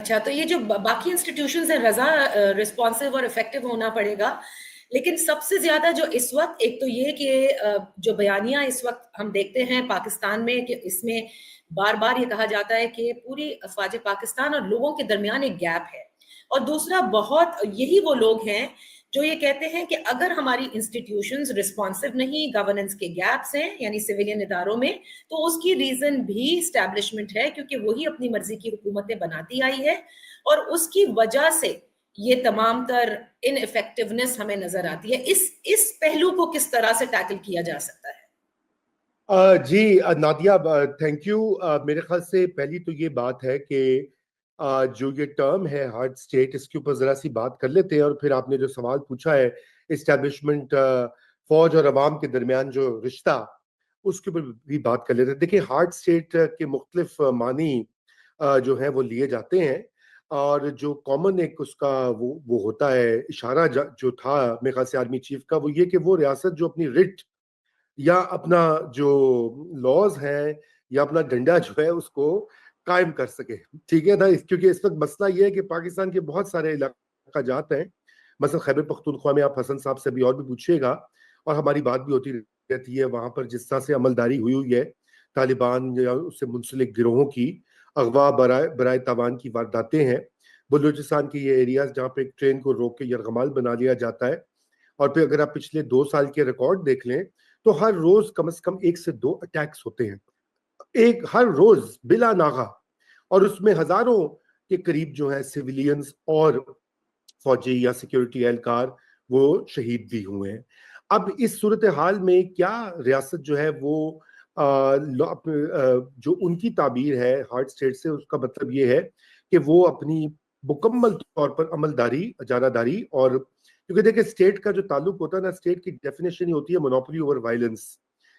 اچھا تو یہ جو باقی انسٹیٹیوشنز ہیں رضا رسپانسو اور افیکٹو ہونا پڑے گا، لیکن سب سے زیادہ جو اس وقت ایک تو یہ کہ جو بیانیہ اس وقت ہم دیکھتے ہیں پاکستان میں کہ اس میں بار بار یہ کہا جاتا ہے کہ پوری افواج پاکستان اور لوگوں کے درمیان ایک گیپ ہے، اور دوسرا بہت یہی وہ لوگ ہیں جو یہ کہتے ہیں کہ اگر ہماری انسٹیٹیوشنز رسپانسو نہیں، گورننس کے گیپس ہیں یعنی سویلین اداروں میں، تو اس کی ریزن بھی اسٹیبلشمنٹ ہے، کیونکہ وہی اپنی مرضی کی حکومتیں بناتی آئی ہے، اور اس کی وجہ سے یہ تمام تر ان افیکٹونیس ہمیں نظر آتی ہے۔ اس پہلو کو کس طرح سے ٹیکل کیا جا سکتا ہے؟ جی نادیہ تھینک یو۔ میرے خیال سے پہلی تو یہ بات ہے کہ جو یہ ٹرم ہے ہارڈ اسٹیٹ، اس کے اوپر ذرا سی بات کر لیتے ہیں، اور پھر آپ نے جو سوال پوچھا ہے اسٹیبلشمنٹ فوج اور عوام کے درمیان جو رشتہ، اس کے اوپر بھی بات کر لیتے ہیں۔ دیکھیں ہارڈ اسٹیٹ کے مختلف معنی جو ہیں وہ لیے جاتے ہیں، اور جو کامن ایک اس کا وہ ہوتا ہے اشارہ جو تھا میرے خیال سے آرمی چیف کا، وہ یہ کہ وہ ریاست جو اپنی رٹ یا اپنا جو لاز ہیں یا اپنا ڈنڈا جو ہے اس کو قائم کر سکے، ٹھیک ہے نا؟ کیونکہ اس وقت مسئلہ یہ ہے کہ پاکستان کے بہت سارے علاقہ جات ہیں، مثلا خیبر پختونخوا میں آپ حسن صاحب سے بھی اور بھی پوچھیے گا، اور ہماری بات بھی ہوتی رہتی ہے، وہاں پر جس طرح سے عملداری ہوئی ہے طالبان یا اس سے منسلک گروہوں کی، اغوا برائے تاوان کی وارداتیں ہیں، بلوچستان کے یہ ایریاز جہاں پہ ایک ٹرین کو روک کے یرغمال بنا لیا جاتا ہے، اور پھر اگر آپ پچھلے 2 سال کے ریکارڈ دیکھ لیں تو ہر روز کم از کم 1 سے 2 اٹیکس ہوتے ہیں، ہر روز بلا ناغہ، اور اس میں ہزاروں کے قریب جو ہے سیویلینز اور فوجی یا سیکیورٹی اہلکار وہ شہید بھی ہوئے ہیں۔ اب اس صورتحال میں کیا ریاست جو ہے وہ جو ان کی تعبیر ہے ہارڈ اسٹیٹ سے، اس کا مطلب یہ ہے کہ وہ اپنی مکمل طور پر عملداری، اجارہ داری، اور کیونکہ دیکھیں اسٹیٹ کا جو تعلق ہوتا ہے نا، اسٹیٹ کی ڈیفینیشن ہی ہوتی ہے مونوپولی اوور وائلنس،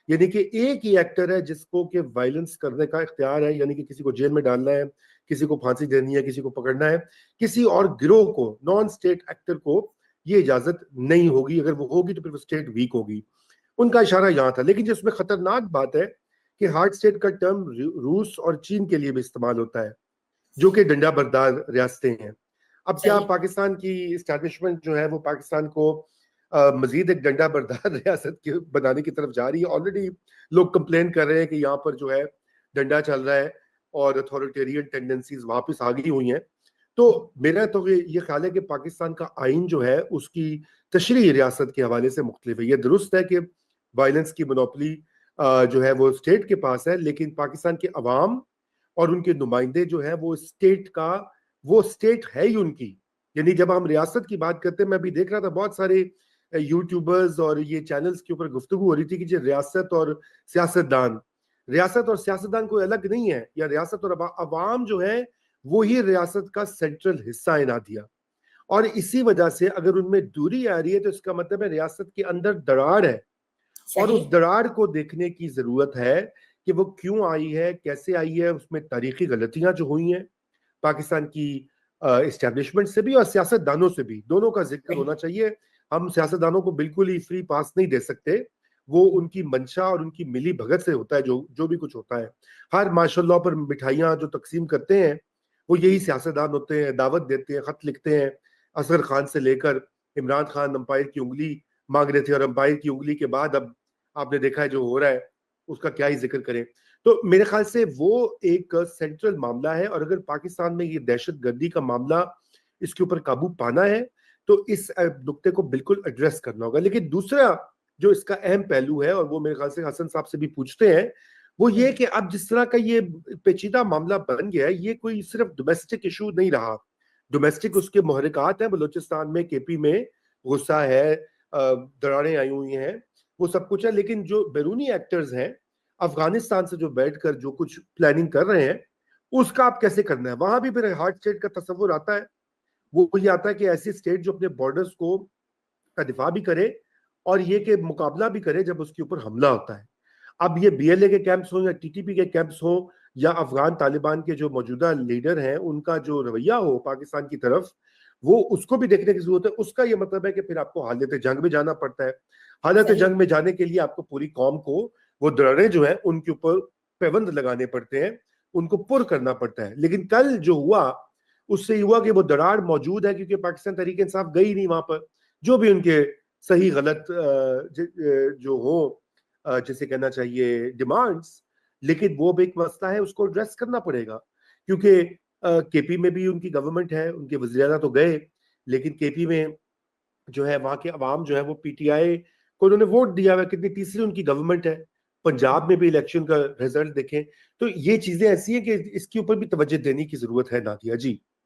یعنی کہ ایک ہی ایکٹر ہے جس کو کہ وائلنس کرنے کا اختیار ہے، یعنی کہ کسی کو جیل میں ڈالنا ہے، کسی کو پھانسی دینی ہے، کسی کو پکڑنا ہے، کسی اور گروہ کو، نان اسٹیٹ ایکٹر کو یہ اجازت نہیں ہوگی، اگر وہ ہوگی تو پھر وہ اسٹیٹ ویک ہوگی۔ ان کا اشارہ یہاں تھا، لیکن جس میں خطرناک بات ہے کہ ہارڈ اسٹیٹ کا ٹرم روس اور چین کے لیے بھی استعمال ہوتا ہے، جو کہ ڈنڈا بردار ریاستیں ہیں۔ اب کیا پاکستان کی اسٹیبلشمنٹ جو ہے وہ پاکستان کو مزید ایک ڈنڈا بردار ریاست کے بنانے کی طرف جا رہی ہے؟ آلریڈی لوگ کمپلین کر رہے ہیں کہ یہاں پر جو ہے ڈنڈا چل رہا ہے اور اتھارٹیرین ٹینڈنسیز واپس آ گئی ہوئی ہیں۔ تو میرا تو یہ خیال ہے کہ پاکستان کا آئین جو ہے اس کی تشریح ریاست کے حوالے سے مختلف ہے۔ یہ درست ہے کہ وائلنس کی مونوپلی جو ہے وہ اسٹیٹ کے پاس ہے، لیکن پاکستان کے عوام اور ان کے نمائندے جو ہیں وہ اسٹیٹ ہے ہی ان کی، یعنی جب ہم ریاست کی بات کرتے ہیں، میں بھی دیکھ رہا تھا بہت سارے یوٹیوبرز اور یہ چینلز کے اوپر گفتگو ہو رہی تھی کہ جو ریاست اور سیاستدان کوئی الگ نہیں ہے، یا ریاست اور عوام جو ہے وہی ریاست کا سینٹرل حصہ ہے نادیہ، اور اسی وجہ سے اگر ان میں دوری آ رہی ہے تو اس کا مطلب ہے ریاست کے اندر دراڑ ہے، اور اس دراڑ کو دیکھنے کی ضرورت ہے کہ وہ کیوں آئی ہے، کیسے آئی ہے، اس میں تاریخی غلطیاں جو ہوئی ہیں پاکستان کی اسٹیبلشمنٹ سے بھی اور سیاست دانوں سے بھی، دونوں کا ذکر ہونا چاہیے۔ ہم سیاست دانوں کو بالکل ہی فری پاس نہیں دے سکتے، وہ ان کی منشا اور ان کی ملی بھگت سے ہوتا ہے جو بھی کچھ ہوتا ہے۔ ہر ماشاء اللہ پر مٹھائیاں جو تقسیم کرتے ہیں وہ یہی سیاست دان ہوتے ہیں، دعوت دیتے ہیں، خط لکھتے ہیں، اصغر خان سے لے کر عمران خان امپائر کی انگلی مانگ رہے تھے، اور امپائر کی انگلی کے بعد اب آپ نے دیکھا ہے جو ہو رہا ہے، اس کا کیا ہی ذکر کریں۔ تو میرے خیال سے وہ ایک سینٹرل معاملہ ہے، اور اگر پاکستان میں یہ دہشت گردی کا معاملہ اس کے اوپر قابو پانا ہے تو اس نقطے کو بالکل ایڈریس کرنا ہوگا۔ لیکن دوسرا جو اس کا اہم پہلو ہے، اور وہ میرے خیال سے حسن صاحب سے بھی پوچھتے ہیں، وہ یہ کہ اب جس طرح کا یہ پیچیدہ معاملہ بن گیا ہے، یہ کوئی صرف ڈومیسٹک ایشو نہیں رہا۔ ڈومیسٹک اس کے محرکات ہیں، بلوچستان میں، کے پی میں غصہ ہے، دراڑیں آئی ہوئی ہیں، وہ سب کچھ ہے، لیکن جو بیرونی ایکٹرز ہیں افغانستان سے جو بیٹھ کر جو کچھ پلاننگ کر رہے ہیں، اس کا آپ کیسے کرنا ہے؟ وہاں بھی پھر ہارڈ اسٹیٹ کا تصور آتا ہے، وہ یہ آتا ہے کہ ایسی اسٹیٹ جو اپنے بارڈرز کو کا دفاع بھی کرے اور یہ کہ مقابلہ بھی کرے جب اس کے اوپر حملہ ہوتا ہے۔ اب یہ بی ایل اے کے کیمپس ہوں یا ٹی ٹی پی کے کیمپس ہوں یا افغان طالبان کے جو موجودہ لیڈر ہیں ان کا جو رویہ ہو پاکستان کی طرف، وہ اس کو بھی دیکھنے کی ضرورت ہے۔ اس کا یہ مطلب ہے کہ پھر آپ کو حالت جنگ میں جانا پڑتا ہے۔ حالت جنگ میں جانے کے لیے آپ کو پوری قوم کو وہ دراڑیں جو ہیں ان کے اوپر پیوند لگانے پڑتے ہیں، ان کو پر کرنا پڑتا ہے۔ لیکن کل جو ہوا اس سے ہوا کہ وہ دراڑ موجود ہے کیونکہ پاکستان تحریک انصاف گئی نہیں وہاں پر، جو بھی ان کے صحیح غلط جو ہوں جسے کہنا چاہیے ڈیمانڈز، لیکن وہ بھی ایک مسئلہ ہے، اس کو ایڈریس کرنا پڑے گا، کیونکہ کے پی میں بھی ان کی گورنمنٹ ہے، ان کے وزیر اعلیٰ تو گئے، لیکن کے پی میں جو ہے وہاں کے عوام جو ہے وہ پی ٹی آئی کو انہوں نے ووٹ دیا ہوا، کتنی تیسری ان کی گورنمنٹ ہے، پنجاب میں بھی الیکشن کا رزلٹ دیکھیں، تو یہ چیزیں ایسی ہیں کہ اس کے اوپر بھی توجہ دینے کی ضرورت ہے نادیہ جی۔